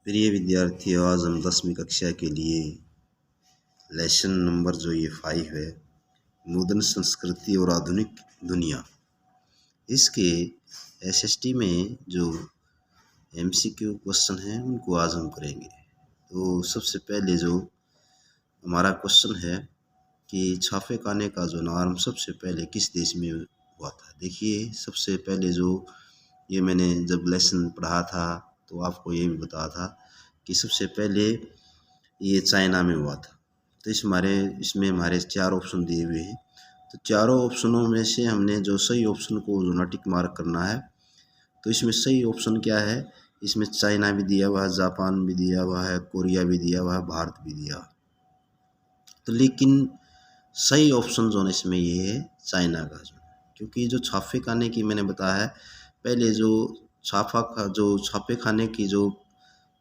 प्रिय विद्यार्थियों, आज हम 10वीं कक्षा के लिए लेसन नंबर जो ये 5 है, नूतन संस्कृति और आधुनिक दुनिया, इसके एसएसटी में जो एमसीक्यू क्वेश्चन हैं उनको आज हम करेंगे। तो सबसे पहले जो हमारा क्वेश्चन है कि छापे खाने का जो नाम सबसे पहले किस देश में हुआ था। देखिए, सबसे पहले जो ये मैंने जब लेसन पढ़ा था तो आपको ये भी बताया था कि सबसे पहले ये चाइना में हुआ था। तो इसमें हमारे 4 ऑप्शन दिए हुए हैं। तो चारों ऑप्शनों में से हमने जो सही ऑप्शन को जो टिक मार्क करना है। तो इसमें सही ऑप्शन क्या है? इसमें चाइना भी दिया हुआ है, जापान भी दिया हुआ है, कोरिया भी दिया हुआ है, भारत भी दिया हुआ है। तो लेकिन सही ऑप्शन जो है इसमें ये है चाइना का, क्योंकि जो छापे खाने की मैंने बताया है पहले, जो छापे खाने की जो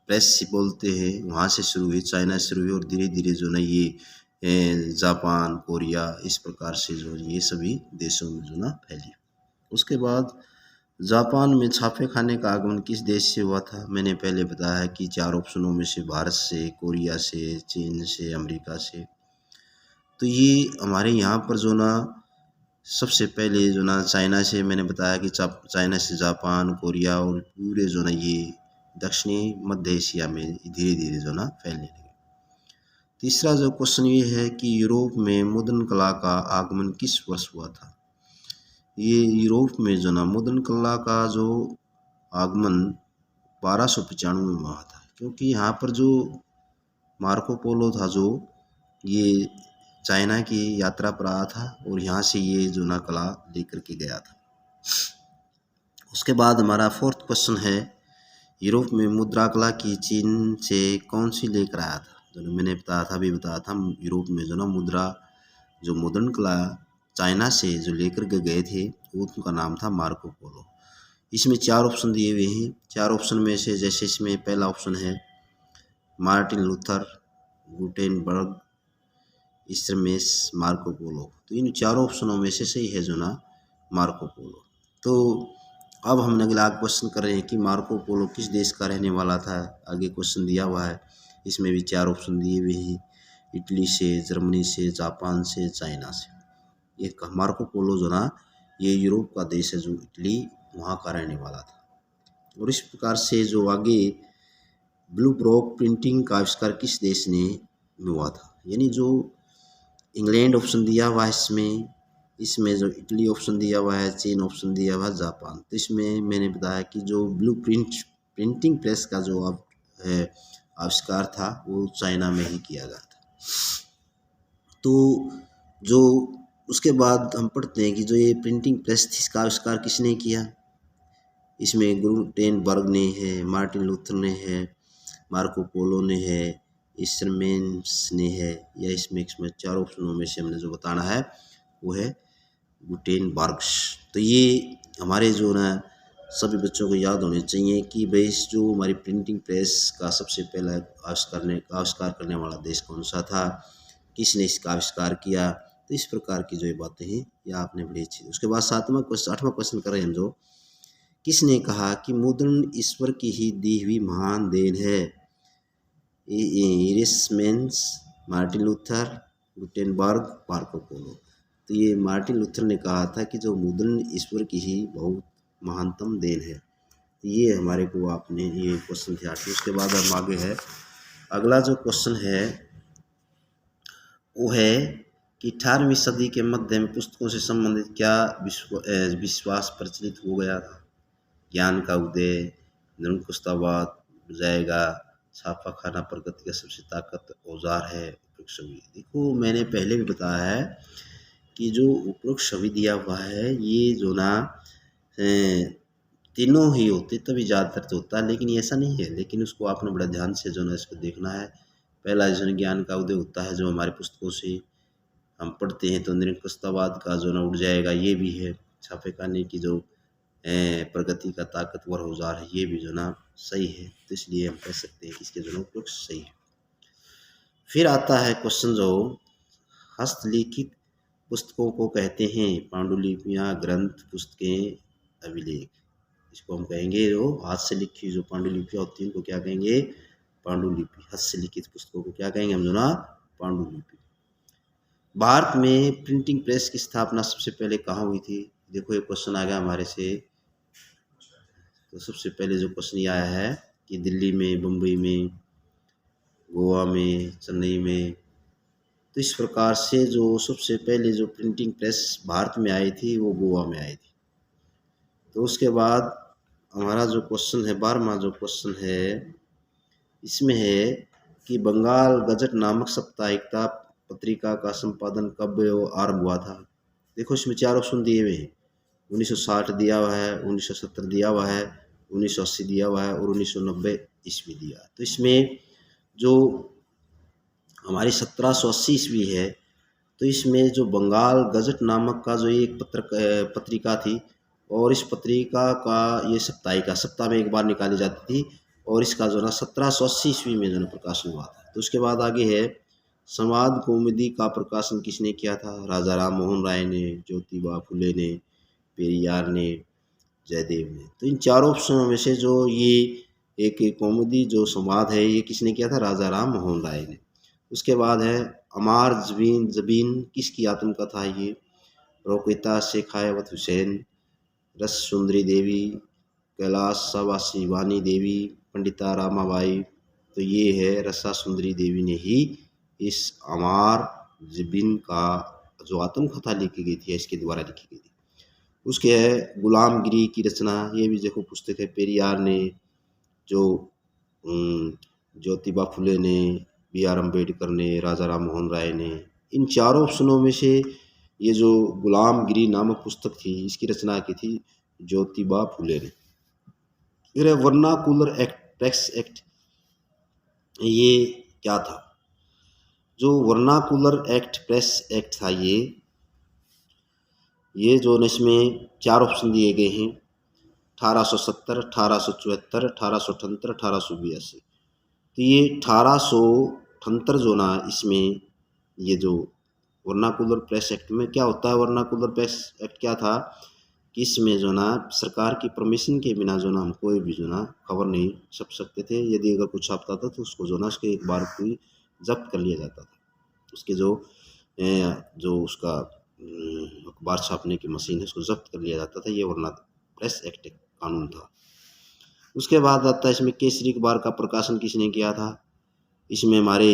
प्रेस बोलते हैं वहाँ से शुरू हुई, चाइना से शुरू हुई और धीरे धीरे जो ना ये जापान, कोरिया, इस प्रकार से जो ये सभी देशों में जो ना फैली। उसके बाद जापान में छापे खाने का आगमन किस देश से हुआ था? मैंने पहले बताया है कि 4 ऑप्शनों में से भारत से, कोरिया से, चीन से, अमेरिका से। तो ये हमारे यहाँ पर जो ना सबसे पहले जो ना चाइना से, मैंने बताया कि चाइना से जापान, कोरिया और पूरे जो ना ये दक्षिणी मध्य एशिया में धीरे धीरे जो ना फैलने लगे। तीसरा जो क्वेश्चन ये है कि यूरोप में मुद्रण कला का आगमन किस वर्ष हुआ था? ये यूरोप में जो ना मुद्रण कला का जो आगमन 1295 में हुआ था, क्योंकि यहाँ पर जो मार्को पोलो था जो ये चाइना की यात्रा पर आया था और यहाँ से ये जो ना कला लेकर के गया था। उसके बाद हमारा 4th क्वेश्चन है, यूरोप में मुद्रा कला की चीन से कौन सी लेकर आया था? जो मैंने बताया था, अभी बताया था, यूरोप में जो ना मुद्रण कला चाइना से जो लेकर के गए थे उनका नाम था मार्को पोलो। इसमें 4 ऑप्शन दिए हुए हैं। 4 ऑप्शन में से जैसे इसमें पहला ऑप्शन है मार्टिन लूथर, गुटेनबर्ग, स्ट्रमेस, मार्को पोलो। तो इन 4 ऑप्शनों में से सही है जो ना मार्को पोलो। तो अब हम अगला क्वेश्चन कर रहे हैं कि मार्को पोलो किस देश का रहने वाला था। आगे क्वेश्चन दिया हुआ है, इसमें भी 4 ऑप्शन दिए हुए हैं, इटली से, जर्मनी से, जापान से, चाइना से। ये मार्को पोलो जो ना ये यूरोप का देश है, जो इटली, वहाँ का रहने वाला था। और इस प्रकार से जो आगे ब्लू ब्लॉक प्रिंटिंग का आविष्कार किस देश ने हुआ था? यानी जो इंग्लैंड ऑप्शन दिया हुआ है इसमें जो इटली ऑप्शन दिया हुआ है, चीन ऑप्शन दिया हुआ है, जापान। तो इसमें मैंने बताया कि जो ब्लू प्रिंटिंग प्रेस का जो आविष्कार था वो चाइना में ही किया गया था। तो जो उसके बाद हम पढ़ते हैं कि जो ये प्रिंटिंग प्रेस थी, इसका आविष्कार किसने किया? इसमें गुटेनबर्ग ने है, मार्टिन लूथर ने है, मार्को पोलो ने है, स्ट्रमेस ने है, या इसमें 4 ऑप्शनों में से हमने जो बताना है वो है गुटेनबर्ग। तो ये हमारे जो ना सभी बच्चों को याद होने चाहिए कि भाई जो हमारी प्रिंटिंग प्रेस का सबसे पहला आविष्कार करने वाला देश कौन सा था, किसने इसका आविष्कार किया। तो इस प्रकार की जो ये बातें हैं ये आपने बड़ी अच्छी। उसके बाद 8वां क्वेश्चन कर रहे हैं हम जो, किसने कहा कि मुद्रण ईश्वर की ही दी हुई महान देन है? Erasmus, Martin Luther, Gutenberg, Marco Polo. तो ये मार्टिन लूथर ने कहा था कि जो मुद्रण ईश्वर की ही बहुत महानतम देन है। ये हमारे को आपने ये क्वेश्चन थे 8। उसके बाद हम आगे है, अगला जो क्वेश्चन है वो है कि 18वीं सदी के मध्य में पुस्तकों से संबंधित क्या विश्वास प्रचलित हो गया था? ज्ञान का उदय, निरंकुशतावाद जाएगा, छापा खाना प्रगति का सबसे ताकत औजार है, उपरोक्त छवि। देखो, मैंने पहले भी बताया है कि जो उपरोक्त छवि दिया हुआ है ये जो ना तीनों ही होते तभी ज़्यादातर तो होता है, लेकिन ऐसा नहीं है। लेकिन उसको आपने बड़ा ध्यान से जो ना इसको देखना है। पहला जो ज्ञान का उदय होता है, जो हमारे पुस्तकों से हम पढ़ते हैं, तो निरंकुशतावाद का जो ना उठ जाएगा, ये भी है। छापे खाने की जो प्रगति का ताकतवर औजार है, ये भी जो ना सही है। तो इसलिए हम कह सकते हैं कि इसके जो उपयोग सही है। फिर आता है क्वेश्चन जो, हस्तलिखित पुस्तकों को कहते हैं पांडुलिपियाँ, ग्रंथ, पुस्तकें, अभिलेख। इसको हम कहेंगे जो हाथ से लिखी जो पांडुलिपियाँ होती हैं उनको क्या कहेंगे? पांडुलिपि, हाथ से लिखित पुस्तकों को क्या कहेंगे हम जो ना, पांडुलिपि। भारत में प्रिंटिंग प्रेस की स्थापना सबसे पहले कहाँ हुई थी? देखो ये क्वेश्चन आ गया हमारे से। तो सबसे पहले जो क्वेश्चन ये आया है कि दिल्ली में, बम्बई में, गोवा में, चेन्नई में। तो इस प्रकार से जो सबसे पहले जो प्रिंटिंग प्रेस भारत में आई थी वो गोवा में आई थी। तो उसके बाद हमारा जो क्वेश्चन है 12वां जो क्वेश्चन है इसमें है कि बंगाल गजट नामक साप्ताहिकता पत्रिका का संपादन कब आरंभ हुआ था? देखो इसमें 4 ऑप्शन दिए हुए हैं। 1960 दिया हुआ है, 1970 दिया हुआ है, 1980 दिया हुआ है और 1990 ईस्वी दिया है। तो इसमें जो हमारी 1780 ईस्वी है, तो इसमें जो बंगाल गजट नामक का जो एक पत्रिका थी और इस पत्रिका का ये साप्ताहिका सप्ताह में एक बार निकाली जाती थी और इसका जो ना 1780 ईस्वी में जो ना प्रकाशन हुआ था। तो उसके बाद आगे है संवाद कौमुदी का प्रकाशन किसने किया था? राजा राम मोहन राय ने, ज्योतिबा फुले ने, पेरियार ने, जयदेव ने। तो इन चारों ऑप्शनों में से जो ये एक कौमुदी जो संवाद है ये किसने किया था? राजा राम मोहन राय ने। उसके बाद है अमार जबीन किसकी आत्मकथा है ये? रोकेता शेखावत हुसैन, रस सुंदरी देवी, कैलाश सवासी वानी देवी, पंडिता रामाबाई। तो ये है रसा सुंदरी देवी ने ही इस अमार जबीन का जो आत्मकथा लिखी गई थी इसके द्वारा लिखी गई थी। उसके है गुलामगिरी की रचना, ये भी देखो पुस्तक है, पेरियार ने, जो ज्योतिबा फुले ने, B.R. अम्बेडकर ने, राजा राम मोहन राय ने। इन चारों ऑप्शनों में से ये जो गुलामगिरी नामक पुस्तक थी इसकी रचना की थी ज्योतिबा फुले ने। फिर वर्नाकुलर एक्ट, प्रेस एक्ट, ये क्या था? जो वर्नाकुलर एक्ट, प्रेस एक्ट था ये जो इसमें 4 ऑप्शन दिए गए हैं 1870, 1874, 1878, 1882। तो ये 1878 जो ना इसमें ये जो वर्नाकुलर प्रेस एक्ट में क्या होता है? वर्नाकुलर प्रेस एक्ट क्या था कि इसमें जो ना सरकार की परमिशन के बिना जो ना हम कोई भी जो ना खबर नहीं छप सकते थे। यदि अगर कुछ छपता था तो उसको जो ना उसके एक बार कोई जब्त कर लिया जाता था। उसके जो उसका अखबार छापने की मशीन है उसको जब्त कर लिया जाता था। ये वर्ना प्रेस एक्ट कानून था। उसके बाद आता है इसमें केसरी अखबार का प्रकाशन किसने किया था? इसमें हमारे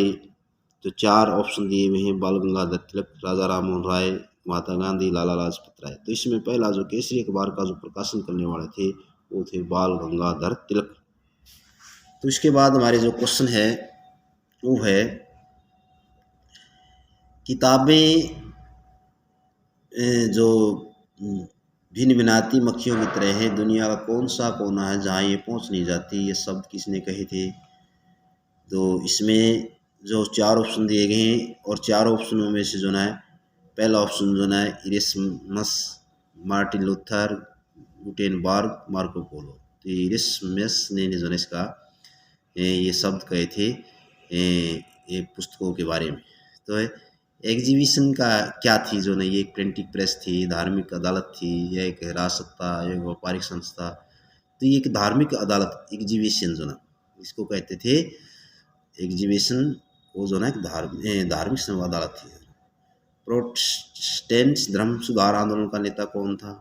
जो 4 ऑप्शन दिए हुए हैं बाल गंगाधर तिलक, राजा राम मोहन राय, महात्मा गांधी, लाला लाजपत राय। तो इसमें पहला जो केसरी अखबार का जो प्रकाशन करने वाले थे वो थे बाल गंगाधर तिलक। तो इसके बाद हमारे जो क्वेश्चन है वो है किताबें जो भिन्न भिनाती मक्खियों की तरह है, दुनिया का कौन सा कोना है जहाँ ये पहुँच नहीं जाती? ये शब्द किसने कहे थे? तो इसमें जो 4 ऑप्शन दिए गए हैं और 4 ऑप्शनों में से जो ना पहला ऑप्शन जो ना Erasmus, Martin Luther, Gutenberg, Marco Polo. तो इरेस्मस ने जो है इसका ये शब्द कहे थे ये पुस्तकों के बारे में। तो एग्जीबिशन का क्या थी? जो ना ये एक प्रिंटिंग प्रेस थी, धार्मिक अदालत थी, यह एक हिरासत एक व्यापारिक संस्था। तो ये एक धार्मिक अदालत एग्जीबिशन जो ना इसको कहते थे एग्जीबिशन, वो जो ना एक धार्मिक अदालत थी। प्रोटेस्टेंट धर्म सुधार आंदोलन का नेता कौन था?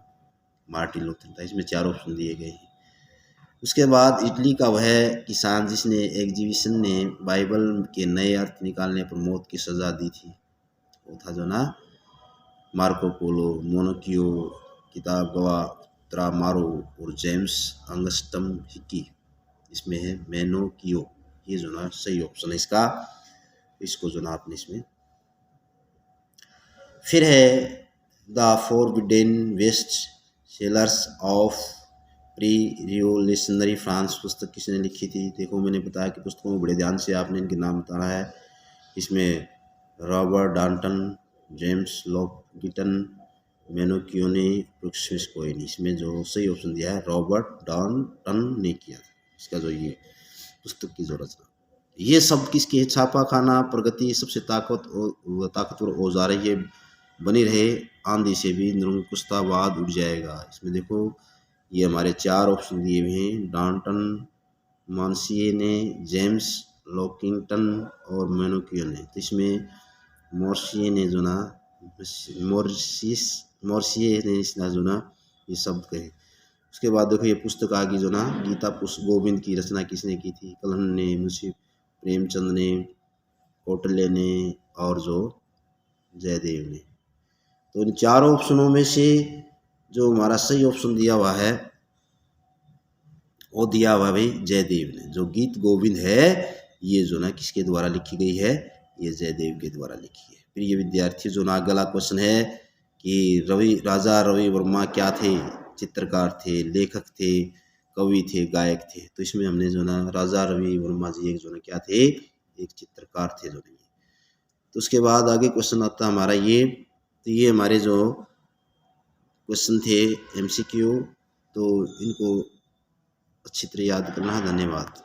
मार्टिन लूथर था। इसमें 4 ऑप्शन दिए गए हैं। उसके बाद इटली का वह किसान जिसने एग्जीबिशन ने बाइबल के नए अर्थ निकालने पर मौत की सज़ा दी थी वो था जो ना मार्को पोलो। मोनोकियो, किताब गवाह त्रामारो और जेम्स अंगस्टम हिकी। इसमें है मेनोकियो। ये जो ना सही ऑप्शन है इसका, इसको जो ना आपने इसमें। फिर है the forbidden best sellers of pre revolutionary France पुस्तक किसने लिखी थी? देखो मैंने बताया कि पुस्तकों में बड़े ध्यान से आपने इनके नाम बताना है। इसमें रॉबर्ट डाल्टन, जेम्स लॉकगिटन, मेनोकियोने, ब्रूक्स कोएनी। इसमें जो सही ऑप्शन दिया है रॉबर्ट डाल्टन ने किया था इसका जो ये पुस्तक की जो रचना। ये सब किसके? छापा खाना प्रगति सबसे ताकतवर औजार है, ये बनी रहे आंधी से भी निरंकुशतावाद उड़ जाएगा। इसमें देखो ये हमारे 4 ऑप्शन दिए हुए हैं, डाल्टन, मानसिए ने, जेम्स लॉकिंगटन और मैनोकियो ने। तो इसमें मोर्सिए ने जो ना मोर्सिए ने इसना जो ना ये शब्द कहे। उसके बाद देखो ये पुस्तक आ गई जो ना गीता पुष्प गोविंद की रचना किसने की थी? कलहन ने, मुंशी प्रेमचंद ने, कौटिल्य ने और जो जयदेव ने। तो इन चारों ऑप्शनों में से जो हमारा सही ऑप्शन दिया हुआ है वो दिया हुआ भाई जयदेव ने। जो गीत गोविंद है ये जो ना किसके द्वारा लिखी गई है? ये जयदेव के द्वारा लिखी है। फिर ये विद्यार्थी जो ना अगला क्वेश्चन है कि राजा रवि वर्मा क्या थे? चित्रकार थे, लेखक थे, कवि थे, गायक थे। तो इसमें हमने जो ना राजा रवि वर्मा जी एक जो ना क्या थे? एक चित्रकार थे जो नहीं। तो उसके बाद आगे क्वेश्चन आता है हमारा ये। तो ये हमारे जो क्वेश्चन थे MCQ, तो इनको अच्छी तरह याद करना है। धन्यवाद।